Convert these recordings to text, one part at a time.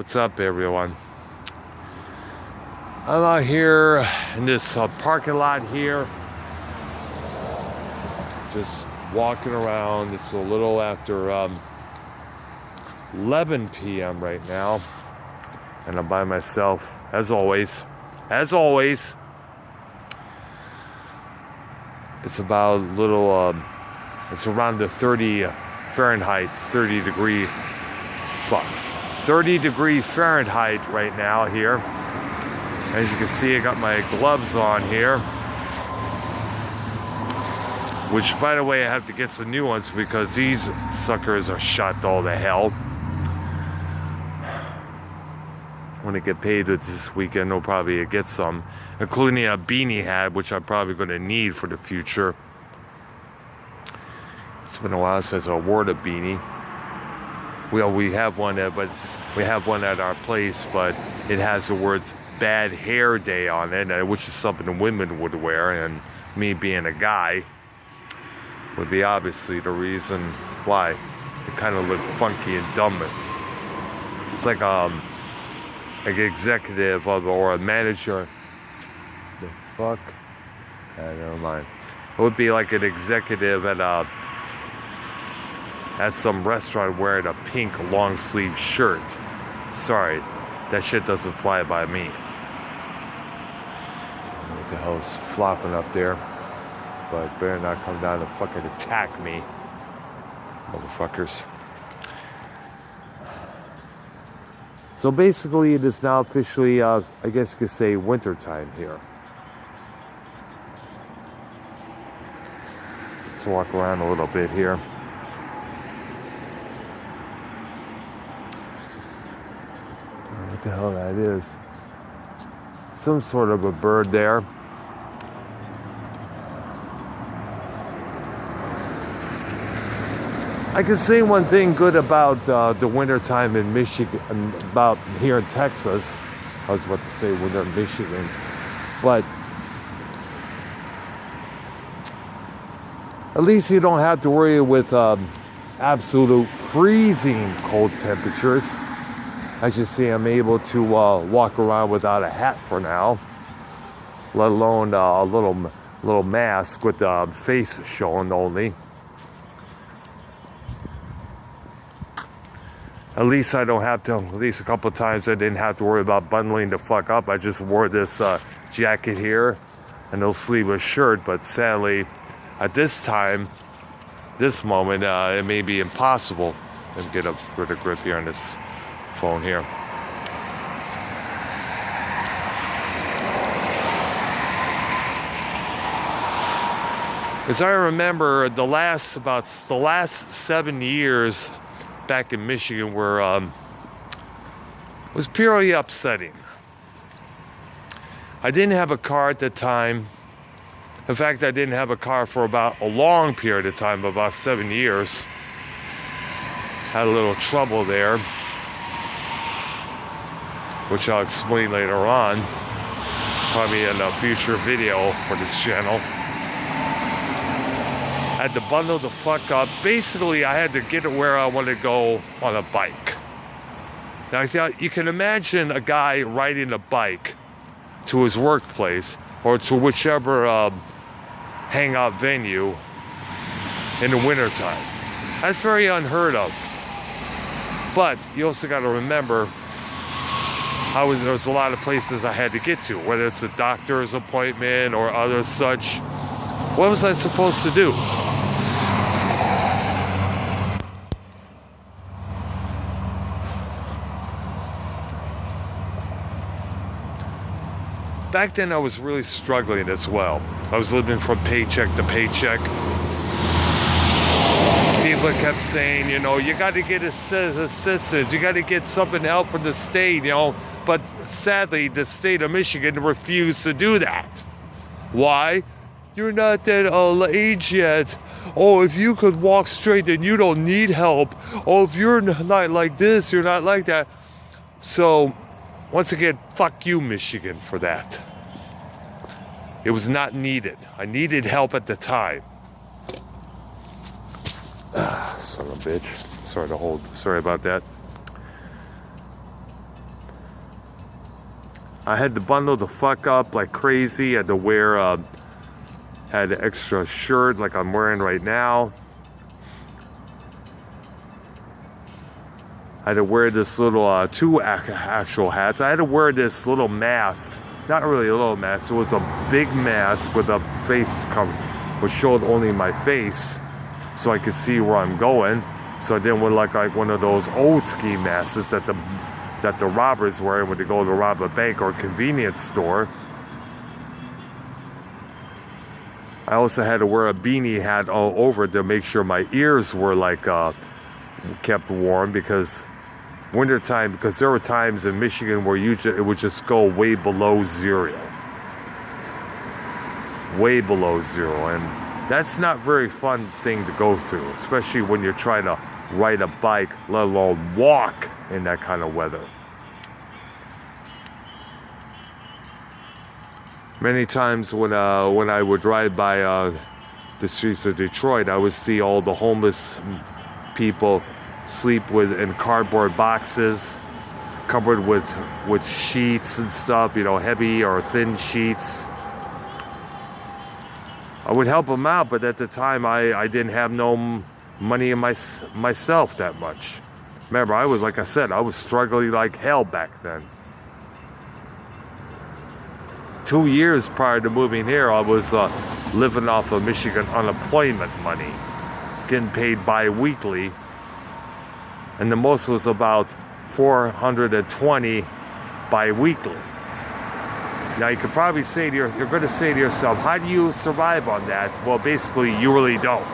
What's up, everyone? I'm out here in this parking lot here, just walking around. It's a little after 11 p.m. right now, and I'm by myself, as always. As always, it's about a little, it's around the 30 Fahrenheit, 30 degree Fahrenheit right now here. As you can see, I got my gloves on here, which, by the way, I have to get some new ones because these suckers are shot to all the hell. When I get paid this weekend, I'll probably get some, including a beanie hat, which I'm probably going to need for the future. It's been a while since I wore the beanie. We have one at, we have one at our place, but it has the words "Bad Hair Day" on it, which is something the women would wear, and me being a guy would be obviously the reason why. It kind of looked funky and dumb. It's like an executive or a manager. The fuck? Never mind. It would be like an executive at some restaurant wearing a pink long sleeve shirt. Sorry, that shit doesn't fly by me. What the hell's flopping up there? But better not come down and fucking attack me, motherfuckers. So basically, it is now officially, I guess you could say, wintertime here. Let's walk around a little bit here. What the hell that is? Some sort of a bird there. I can say one thing good about the wintertime in Michigan, about here in Texas. I was about to say winter in Michigan, but at least you don't have to worry with absolute freezing cold temperatures. As you see, I'm able to walk around without a hat for now, let alone a little mask with the face showing only. At least I don't have to, at least a couple of times I didn't have to worry about bundling the fuck up. I just wore this jacket here and no sleeveless shirt, but sadly, at this time, this moment, it may be impossible. Let me get up with a grip here on this phone here. As I remember, the last 7 years back in Michigan were was purely upsetting. I didn't have a car at the time. In fact, I didn't have a car for about a long period of time, about 7 years. Had a little trouble there, which I'll explain later on, probably in a future video for this channel. I had to bundle the fuck up. Basically, I had to get it where I want to go on a bike. Now, you can imagine a guy riding a bike to his workplace or to whichever hangout venue in the wintertime. That's very unheard of. But you also got to remember, there was a lot of places I had to get to, whether it's a doctor's appointment or other such. What was I supposed to do? Back then I was really struggling as well. I was living from paycheck to paycheck. People kept saying, you know, you got to get assistance, you got to get something help from the state, you know. But sadly, the state of Michigan refused to do that. Why? You're not that age yet. Oh, if you could walk straight, then you don't need help. Oh, if you're not like this, you're not like that. So, once again, fuck you, Michigan, for that. It was not needed. I needed help at the time. Son of a bitch. Sorry about that. I had to bundle the fuck up like crazy. I had to wear, had an extra shirt like I'm wearing right now. I had to wear this little, two actual hats. I had to wear this little mask. Not really a little mask. It was a big mask with a face cover, which showed only my face, so I could see where I'm going. So I didn't look like one of those old ski masks that the robbers wear when they go to rob a bank or a convenience store. I also had to wear a beanie hat all over to make sure my ears were like kept warm, because wintertime, because there were times in Michigan where it would just go way below zero. Way below zero. And that's not a very fun thing to go through, especially when you're trying to ride a bike, let alone walk in that kind of weather. Many times when I would ride by the streets of Detroit, I would see all the homeless people sleep in cardboard boxes, covered with sheets and stuff, you know, heavy or thin sheets. I would help them out, but at the time I didn't have no money in myself that much. Remember, I was, like I said, I was struggling like hell back then. 2 years prior to moving here, I was living off of Michigan unemployment money, getting paid bi-weekly, and the most was about $420 bi-weekly. Now you could probably say you're going to say to yourself, how do you survive on that? Well, basically, you really don't.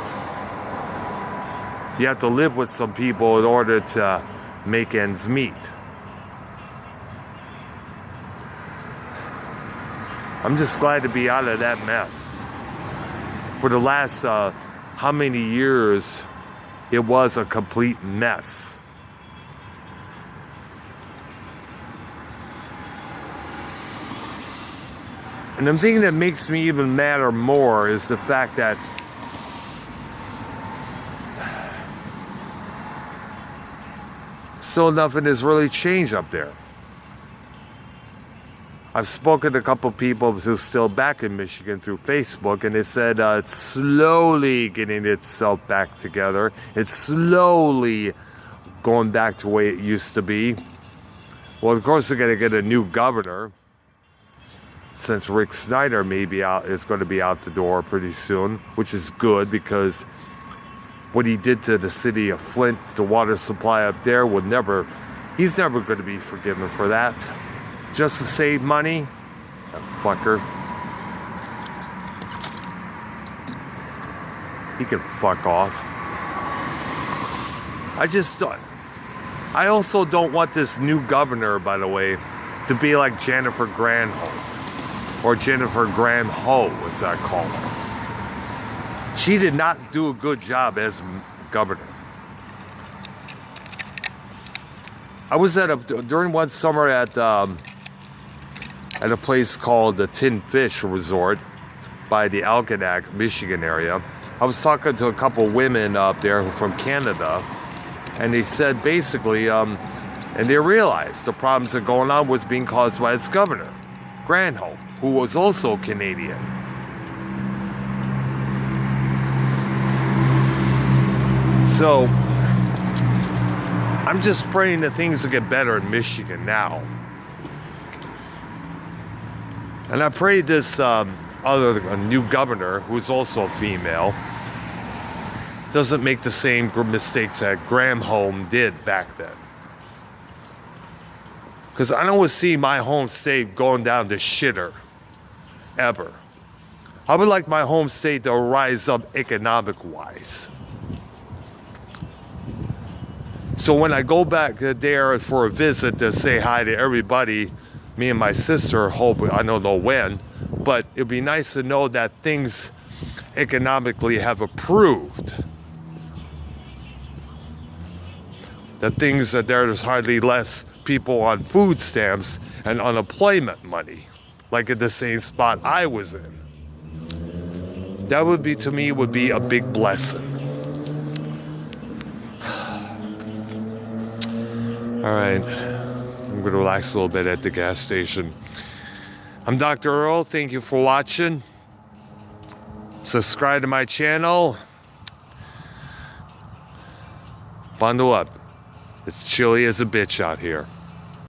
You have to live with some people in order to make ends meet. I'm just glad to be out of that mess. For the last how many years, it was a complete mess. And the thing that makes me even madder more is the fact that still nothing has really changed up there. I've spoken to a couple people who's still back in Michigan through Facebook, and they said it's slowly getting itself back together. It's slowly going back to the way it used to be. Well, of course, they're going to get a new governor, since Rick Snyder is going to be out the door pretty soon, which is good, because what he did to the city of Flint, the water supply up there, he's never going to be forgiven for that. Just to save money? That fucker. He can fuck off. I also don't want this new governor, by the way, to be like Jennifer Granholm. Or Jennifer Granholm, what's that called? She did not do a good job as governor. I was during one summer at a place called the Tin Fish Resort by the Algonac, Michigan area. I was talking to a couple women up there from Canada, and they said basically, and they realized the problems that are going on was being caused by its governor, Granholm, who was also Canadian. So, I'm just praying that things will get better in Michigan now. And I pray this a new governor, who's also female, doesn't make the same mistakes that Granholm did back then. Because I don't want to see my home state going down to shitter, ever. I would like my home state to rise up economic-wise. So when I go back there for a visit to say hi to everybody, me and my sister hope, I don't know when, but it'd be nice to know that things economically have improved. That things that there's hardly less people on food stamps and unemployment money, like at the same spot I was in. That would be, to me, would be a big blessing. All right, I'm gonna relax a little bit at the gas station. I'm Dr. Earl. Thank you for watching. Subscribe to my channel. Bundle up. It's chilly as a bitch out here.